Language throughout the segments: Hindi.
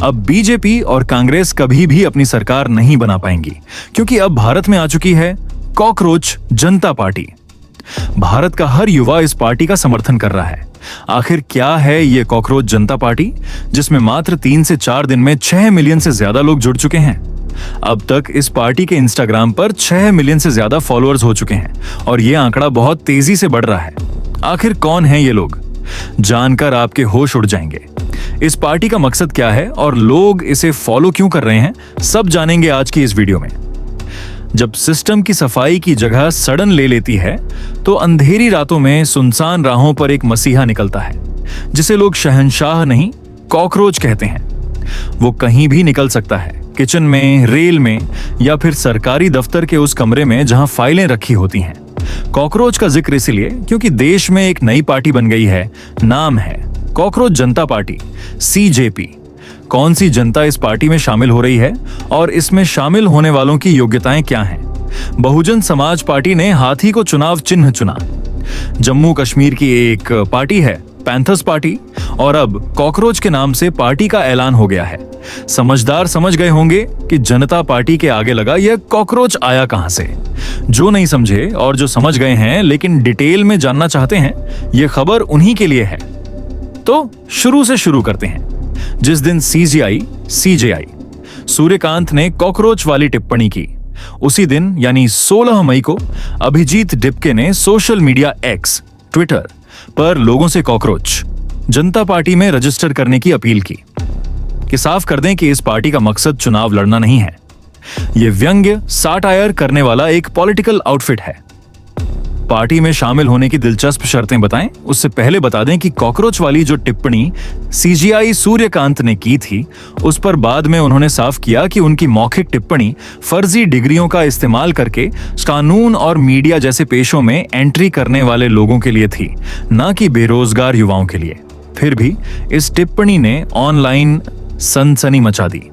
अब बीजेपी और कांग्रेस कभी भी अपनी सरकार नहीं बना पाएंगी, क्योंकि अब भारत में आ चुकी है कॉकरोच जनता पार्टी। भारत का हर युवा इस पार्टी का समर्थन कर रहा है। आखिर क्या है ये कॉकरोच जनता पार्टी, जिसमें मात्र 3 से 4 दिन में 6 मिलियन से ज्यादा लोग जुड़ चुके हैं। अब तक इस पार्टी के इंस्टाग्राम पर 6 मिलियन से ज्यादा फॉलोअर्स हो चुके हैं और ये आंकड़ा बहुत तेजी से बढ़ रहा है। आखिर कौन है ये लोग, जानकर आपके होश उड़ जाएंगे। इस पार्टी का मकसद क्या है और लोग इसे फॉलो क्यों कर रहे हैं, सब जानेंगे आज की इस वीडियो में। जब सिस्टम की सफाई की जगह सड़न ले लेती है तो अंधेरी रातों में सुनसान राहों पर एक मसीहा निकलता है, जिसे लोग शहंशाह नहीं कॉकरोच कहते हैं। वो कहीं भी निकल सकता है, किचन में, रेल में या फिर सरकारी दफ्तर के उस कमरे में जहां फाइलें रखी होती हैं। कॉकरोच का जिक्र इसलिए क्योंकि देश में एक नई पार्टी बन गई है, नाम है कॉकरोच जनता पार्टी, सीजेपी। कौन सी जनता इस पार्टी में शामिल हो रही है और इसमें शामिल होने वालों की योग्यताएं क्या हैं? बहुजन समाज पार्टी ने हाथी को चुनाव चिन्ह चुना। जम्मू कश्मीर की एक पार्टी है पैंथर्स पार्टी, और अब कॉकरोच के नाम से पार्टी का ऐलान हो गया है। समझदार समझ गए होंगे कि जनता पार्टी के आगे लगा यह कॉकरोच आया कहां से। जो नहीं समझे और जो समझ गए हैं लेकिन डिटेल में जानना चाहते हैं, यह खबर उन्हीं के लिए है। तो शुरू से शुरू करते हैं। जिस दिन सीजेआई सूर्यकांत ने कॉकरोच वाली टिप्पणी की, उसी दिन यानी 16 मई को अभिजीत डिपके ने सोशल मीडिया एक्स ट्विटर पर लोगों से कॉकरोच जनता पार्टी में रजिस्टर करने की अपील की कि साफ कर दें कि इस पार्टी का मकसद चुनाव लड़ना नहीं है। यह व्यंग्य साटायर करने वाला एक पॉलिटिकल आउटफिट है। पार्टी में शामिल होने की दिलचस्प शर्तें बताएं, उससे पहले बता दें कि कॉकरोच वाली जो टिप्पणी सीजीआई सूर्यकांत ने की थी, उस पर बाद में उन्होंने साफ किया कि उनकी मौखिक टिप्पणी फर्जी डिग्रियों का इस्तेमाल करके कानून और मीडिया जैसे पेशों में एंट्री करने वाले लोगों के लिए थी, न कि बेरोजगार युवाओं के लिए। फिर भी इस टिप्पणी ने ऑनलाइन सनसनी मचा दी।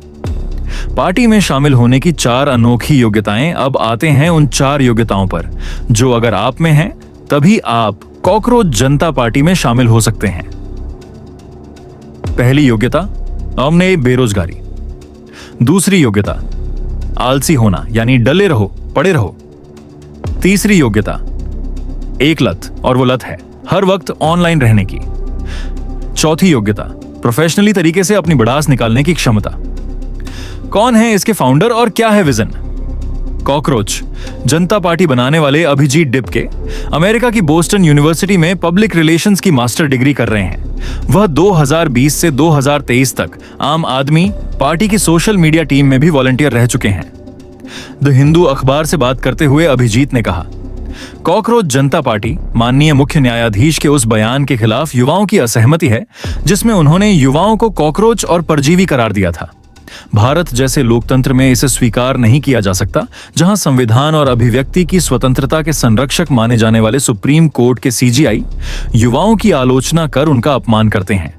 पार्टी में शामिल होने की 4 अनोखी योग्यताएं। अब आते हैं उन 4 योग्यताओं पर जो अगर आप में हैं तभी आप कॉकरोच जनता पार्टी में शामिल हो सकते हैं। पहली योग्यता, हमने बेरोजगारी। दूसरी योग्यता, आलसी होना, यानी डले रहो, पड़े रहो। तीसरी योग्यता, एक लत, और वो लत है हर वक्त ऑनलाइन रहने की। चौथी योग्यता, प्रोफेशनली तरीके से अपनी भड़ास निकालने की क्षमता। कौन है इसके फाउंडर और क्या है विजन? कॉकरोच जनता पार्टी बनाने वाले अभिजीत डिपके अमेरिका की बोस्टन यूनिवर्सिटी में पब्लिक रिलेशंस की मास्टर डिग्री कर रहे हैं। वह 2020 से 2023 तक आम आदमी पार्टी की सोशल मीडिया टीम में भी वॉलंटियर रह चुके हैं। द हिंदू अखबार से बात करते हुए अभिजीत ने कहा, कॉकरोच जनता पार्टी माननीय मुख्य न्यायाधीश के उस बयान के खिलाफ युवाओं की असहमति है जिसमें उन्होंने युवाओं को कॉकरोच और परजीवी करार दिया था। भारत जैसे लोकतंत्र में इसे स्वीकार नहीं किया जा सकता, जहां संविधान और अभिव्यक्ति की स्वतंत्रता के संरक्षक माने जाने वाले सुप्रीम कोर्ट के सीजीआई युवाओं की आलोचना कर उनका अपमान करते हैं।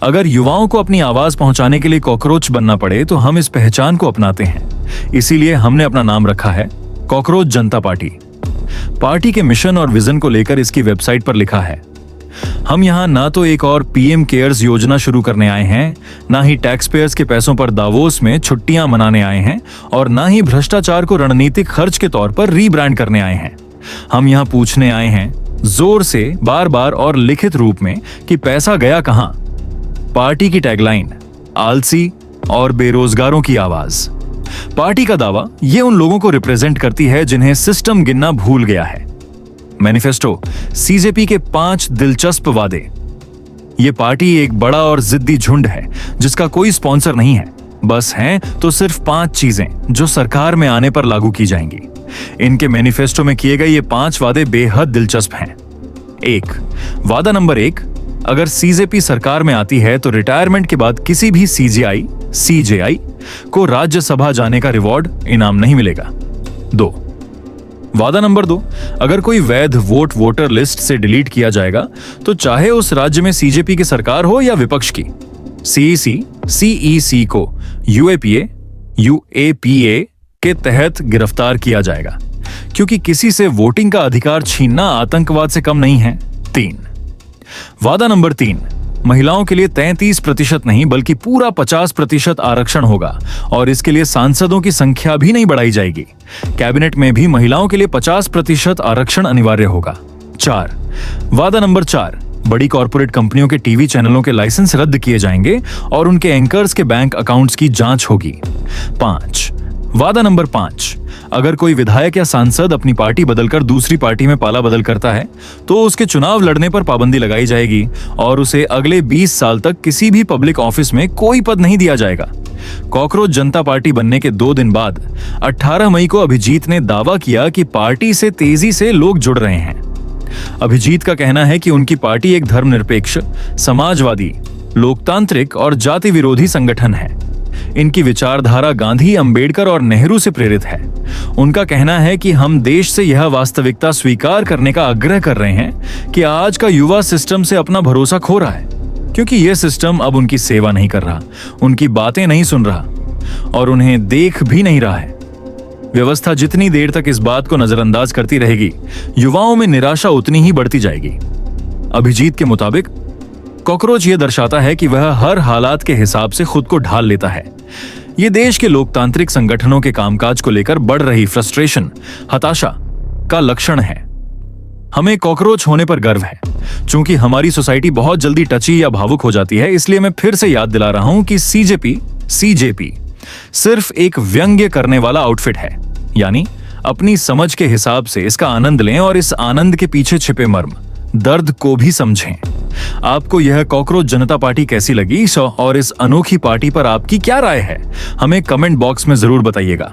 अगर युवाओं को अपनी आवाज पहुंचाने के लिए कॉकरोच बनना पड़े तो हम इस पहचान को अपनाते हैं। इसीलिए हमने अपना नाम रखा है कॉकरोच जनता पार्टी। पार्टी के मिशन और विजन को लेकर इसकी वेबसाइट पर लिखा है, हम यहां ना तो एक और पीएम केयर्स योजना शुरू करने आए हैं, ना ही टैक्स पेयर्स के पैसों पर दावोस में छुट्टियां मनाने आए हैं, और ना ही भ्रष्टाचार को रणनीतिक खर्च के तौर पर रीब्रांड करने आए हैं। हम यहां पूछने आए हैं जोर से, बार बार और लिखित रूप में कि पैसा गया कहां। पार्टी की टैगलाइन, आलसी और बेरोजगारों की आवाज। पार्टी का दावा ये उन लोगों को रिप्रेजेंट करती है जिन्हें सिस्टम गिनना भूल गया है। मैनिफेस्टो, सीजेपी के 5 दिलचस्प वादे। ये पार्टी एक बड़ा और जिद्दी झुंड है जिसका कोई स्पॉन्सर नहीं है, बस हैं तो सिर्फ 5 चीजें जो सरकार में आने पर लागू की जाएंगी। इनके मैनिफेस्टो में किए गए ये 5 वादे बेहद दिलचस्प हैं। 1, वादा नंबर 1, अगर सीजेपी सरकार में आती है तो रिटायरमेंट के बाद किसी भी सीजेआई को राज्यसभा जाने का रिवॉर्ड इनाम नहीं मिलेगा। 2, वादा नंबर 2, अगर कोई वैध वोटर लिस्ट से डिलीट किया जाएगा तो चाहे उस राज्य में सीजेपी की सरकार हो या विपक्ष की, सीईसी को यूएपीए के तहत गिरफ्तार किया जाएगा, क्योंकि किसी से वोटिंग का अधिकार छीनना आतंकवाद से कम नहीं है। 3, वादा नंबर 3, महिलाओं के लिए 33% नहीं बल्कि पूरा 50% आरक्षण होगा और इसके लिए सांसदों की संख्या भी नहीं बढ़ाई जाएगी। कैबिनेट में भी महिलाओं के लिए 50% आरक्षण अनिवार्य होगा। 4, वादा नंबर 4, बड़ी कॉर्पोरेट कंपनियों के टीवी चैनलों के लाइसेंस रद्द किए जाएंगे और उनके एंकर्स के बैंक अकाउंट्स की जांच होगी। 5, वादा नंबर 5, अगर कोई विधायक या सांसद अपनी पार्टी बदलकर दूसरी पार्टी में पाला बदल करता है तो उसके चुनाव लड़ने पर पाबंदी लगाई जाएगी और उसे अगले 20 साल तक किसी भी पब्लिक ऑफिस में कोई पद नहीं दिया जाएगा। कॉकरोच जनता पार्टी बनने के 2 दिन बाद 18 मई को अभिजीत ने दावा किया कि पार्टी से तेजी से लोग जुड़ रहे हैं। अभिजीत का कहना है कि उनकी पार्टी एक धर्मनिरपेक्ष, समाजवादी, लोकतांत्रिक और जाति विरोधी संगठन है। इनकी विचारधारा गांधी, अंबेडकर और नेहरू से प्रेरित है। उनका कहना है कि हम देश से यह वास्तविकता स्वीकार करने का आग्रह कर रहे हैं कि आज का युवा सिस्टम से अपना भरोसा खो रहा है, क्योंकि यह सिस्टम अब उनकी सेवा नहीं कर रहा, उनकी बातें नहीं सुन रहा और उन्हें देख भी नहीं रहा है। व्यवस्था जितनी देर तक इस बात को नजरअंदाज करती रहेगी, युवाओं में निराशा उतनी ही बढ़ती जाएगी। अभिजीत के मुताबिक कॉकरोच यह दर्शाता है कि वह हर हालात के हिसाब से खुद को ढाल लेता है। यह देश के लोकतांत्रिक संगठनों के कामकाज को लेकर बढ़ रही फ्रस्ट्रेशन, हताशा का लक्षण है। हमें कॉकरोच होने पर गर्व है। चूंकि हमारी सोसाइटी बहुत जल्दी टची या भावुक हो जाती है, इसलिए मैं फिर से याद दिला रहा हूं कि सीजेपी सिर्फ एक व्यंग्य करने वाला आउटफिट है। यानी अपनी समझ के हिसाब से इसका आनंद लें और इस आनंद के पीछे छिपे मर्म, दर्द को भी समझें। आपको यह कॉकरोच जनता पार्टी कैसी लगी और इस अनोखी पार्टी पर आपकी क्या राय है? हमें कमेंट बॉक्स में जरूर बताइएगा।